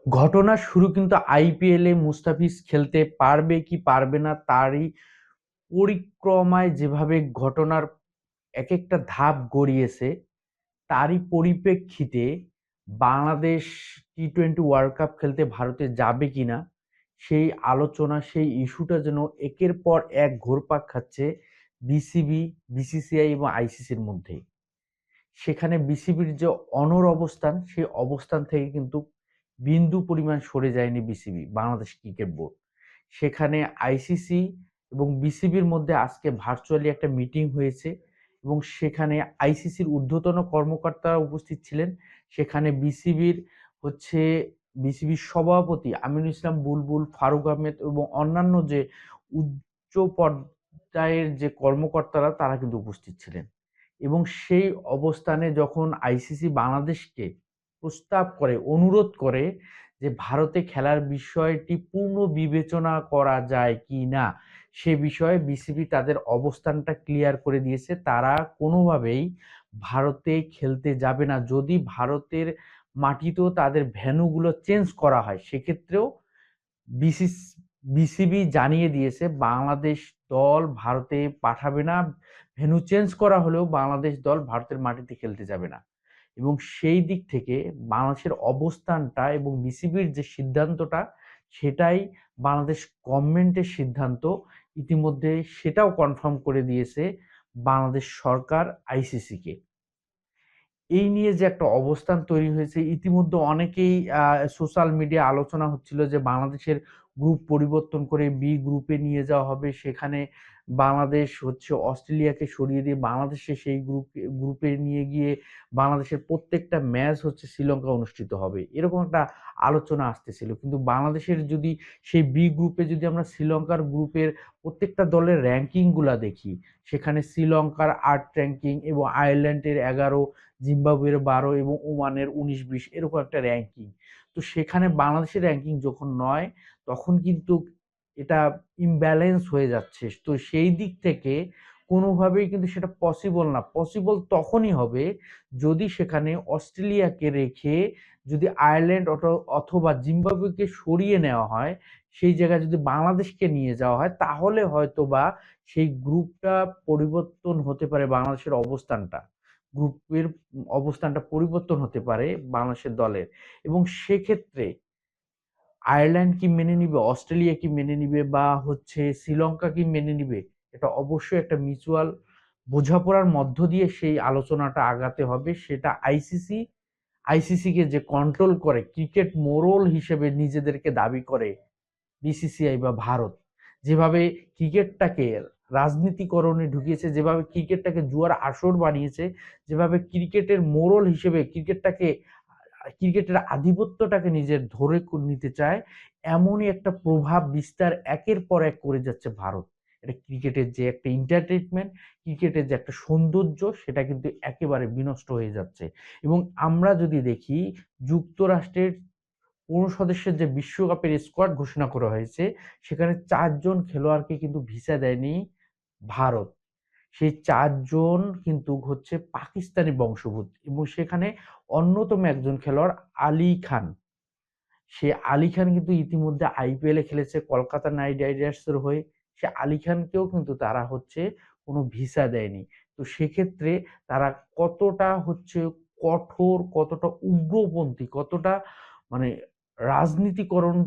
ঘটনার শুরু কিন্তু আইপিএল এ মুস্তাফিজ খেলতে পারবে কি পারবে না তারই পরিক্রমায় যেভাবে ঘটনার এক একটা ধাপ গড়িয়েছে তারই পরিপ্রেক্ষিতে বাংলাদেশ টি-20 ওয়ার্ল্ড কাপ খেলতে ভারতে যাবে কিনা সেই আলোচনা, সেই ইস্যুটা যেন একের পর এক ঘুরপাক খাচ্ছে বিসিবি, বিসিসিআই এবং আইসিসির মধ্যে। সেখানে বিসিবির যে অনড় অবস্থান, সেই অবস্থান থেকে কিন্তু বিন্দু পরিমাণ সরে যায়নি বিসিবি, বাংলাদেশ ক্রিকেট বোর্ড। সেখানে আইসিসি এবং বিসিবির মধ্যে আজকে ভার্চুয়ালি একটা মিটিং হয়েছে এবং সেখানে আইসিসির ঊর্ধ্বতন কর্মকর্তারা উপস্থিত ছিলেন। সেখানে হচ্ছে বিসিবির সভাপতি আমিনুল ইসলাম বুলবুল, ফারুক আহমেদ এবং অন্যান্য যে উচ্চ পর্যায়ের যে কর্মকর্তারা তারা কিন্তু উপস্থিত ছিলেন। এবং সেই অবস্থানে যখন আইসিসি বাংলাদেশকে প্রস্তাব করে, অনুরোধ করে যে ভারতে খেলার বিষয়টি পূর্ণ বিবেচনা করা যায় কি না, সে বিষয়ে বিসিবি তাদের অবস্থানটা ক্লিয়ার করে দিয়েছে। তারা কোনোভাবেই ভারতে খেলতে যাবে না। যদি ভারতের মাটিতেও তাদের ভেন্যুগুলো চেঞ্জ করা হয়, সেক্ষেত্রেও বিসিস বিসিবি জানিয়ে দিয়েছে বাংলাদেশ দল ভারতে পাঠাবে না। ভেন্যু চেঞ্জ করা হলেও বাংলাদেশ দল ভারতের মাটিতে খেলতে যাবে না। এবং সেই দিক থেকে বাংলাদেশের অবস্থানটা এবং বিসিবির যে সিদ্ধান্তটা, সেটাই বাংলাদেশ গভর্নমেন্টের সিদ্ধান্ত। ইতিমধ্যে সেটাও কনফার্ম করে দিয়েছে বাংলাদেশ সরকার আইসিসিকে। এই নিয়ে যে একটা অবস্থান তৈরি হয়েছে, ইতিমধ্যে অনেকেই সোশ্যাল মিডিয়া আলোচনা হচ্ছিল যে বাংলাদেশের গ্রুপ পরিবর্তন করে বি গ্রুপে নিয়ে যাওয়া হবে। সেখানে বাংলাদেশ হচ্ছে অস্ট্রেলিয়াকে সরিয়ে দিয়ে বাংলাদেশে সেই গ্রুপে নিয়ে গিয়ে বাংলাদেশের প্রত্যেকটা ম্যাচ হচ্ছে শ্রীলঙ্কা অনুষ্ঠিত হবে, এরকম একটা আলোচনা আসতেছিল। কিন্তু বাংলাদেশের যদি সেই বি গ্রুপে যদি আমরা শ্রীলঙ্কার গ্রুপের প্রত্যেকটা দলের র্যাঙ্কিং গুলা দেখি, সেখানে শ্রীলঙ্কার 8 র্যাঙ্কিং এবং আয়ারল্যান্ডের 11, জিম্বাবুয়ের 12 এবং ওমানের 19-20 এরকম একটা র্যাঙ্কিং। তো সেখানে বাংলাদেশের র্যাঙ্কিং যখন নয়, তখন কিন্তু এটা ইমব্যালেন্স হয়ে যাচ্ছে। তো সেই দিক থেকে কোনোভাবেই কিন্তু সেটা পসিবল না। পসিবল তখনই হবে যদি সেখানে অস্ট্রেলিয়াকে রেখে যদি আয়ারল্যান্ড অথবা জিম্বাবুয়েকে সরিয়ে নেওয়া হয়, সেই জায়গায় যদি বাংলাদেশকে নিয়ে যাওয়া হয়, তাহলে হয়তোবা সেই গ্রুপটা পরিবর্তন হতে পারে, বাংলাদেশের অবস্থানটা, গ্রুপের অবস্থানটা পরিবর্তন হতে পারে বাংলাদেশের দলের। এবং সেক্ষেত্রে আয়ারল্যান্ড কি মেনে নিবে, অস্ট্রেলিয়া কি মেনে নিবে, বা হচ্ছে শ্রীলঙ্কা কি মেনে নিবে, এটা অবশ্যই একটা মিউচুয়াল বোঝাপড়ার মধ্য দিয়ে সেই আলোচনাটা আগাতে হবে। সেটা আইসিসিকে যে কন্ট্রোল করে, ক্রিকেট মোড়ল হিসেবে নিজেদেরকে দাবি করে বিসিসিআই বা ভারত, যেভাবে ক্রিকেটটাকে রাজনীতিকরণে ঢুকিয়েছে, যেভাবে ক্রিকেটটাকে জুয়ার আসর বানিয়েছে, যেভাবে ক্রিকেটের মোড়ল হিসেবে ক্রিকেটের আধিপত্যটাকে নিজের ধরে নিতে চায়, এমনই একটা প্রভাব বিস্তার একের পর এক করে যাচ্ছে ভারত। এটা ক্রিকেটের যে একটা এন্টারটেনমেন্ট, ক্রিকেটের যে একটা সৌন্দর্য, সেটা কিন্তু একেবারে বিনষ্ট হয়ে যাচ্ছে। এবং আমরা যদি দেখি, যুক্তরাষ্ট্রের 15 সদস্যের যে বিশ্বকাপের স্কোয়াড ঘোষণা করা হয়েছে, সেখানে 4 জন খেলোয়াড়কে কিন্তু ভিসা দেয়নি ভারত। সেই 4 জন কিন্তু হচ্ছে পাকিস্তানি বংশোদ্ভূত এবং সেখানে অন্যতম একজন খেলোয়াড় আলী খান। সে আলী খান কিন্তু ইতিমধ্যে আইপিএল এ খেলেছে কলকাতা নাইট রাইডার্সের হয়ে। সে আলী খানকেও কিন্তু তারা হচ্ছে কোনো ভিসা দেয়নি। তো সেক্ষেত্রে তারা কতটা হচ্ছে কঠোর, কতটা উগ্রপন্থী, কতটা মানে রাজনীতিকরণ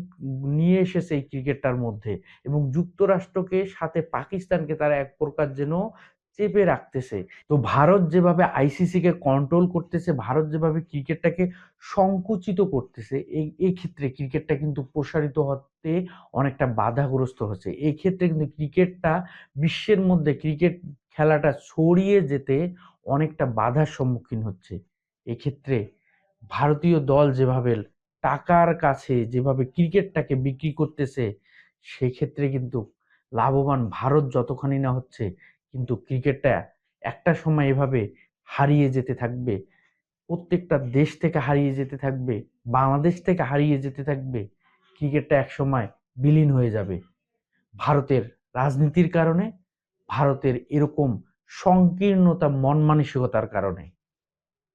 নিয়ে এসেছে এই ক্রিকেটটার মধ্যে। এবং যুক্তরাষ্ট্রকে সাথে পাকিস্তানকে তারা এক প্রকার যেন চেপে রাখতেছে। তো ভারত যেভাবে আইসিসি কে কন্ট্রোল করতেছে, ভারত যেভাবে ক্রিকেটটাকে সংকুচিত করতেছে, এই ক্ষেত্রে ক্রিকেটটা কিন্তু প্রসারিত হতে অনেকটা বাধাগ্রস্ত হচ্ছে। এই ক্ষেত্রে কিন্তু ক্রিকেটটা বিশ্বের মধ্যে ক্রিকেট খেলাটা ছড়িয়ে যেতে অনেকটা বাধার সম্মুখীন হচ্ছে। এক্ষেত্রে ভারতীয় দল যেভাবে টাকার কাছে যেভাবে ক্রিকেটটাকে বিক্রি করতেছে, সেক্ষেত্রে কিন্তু লাভবান ভারত যতখানি না হচ্ছে, কিন্তু ক্রিকেটটা একটা সময় এভাবে হারিয়ে যেতে থাকবে, প্রত্যেকটা দেশ থেকে হারিয়ে যেতে থাকবে, বাংলাদেশ থেকে হারিয়ে যেতে থাকবে। ক্রিকেটটা একসময় বিলীন হয়ে যাবে ভারতের রাজনীতির কারণে, ভারতের এরকম সংকীর্ণতা মন মানসিকতার কারণে।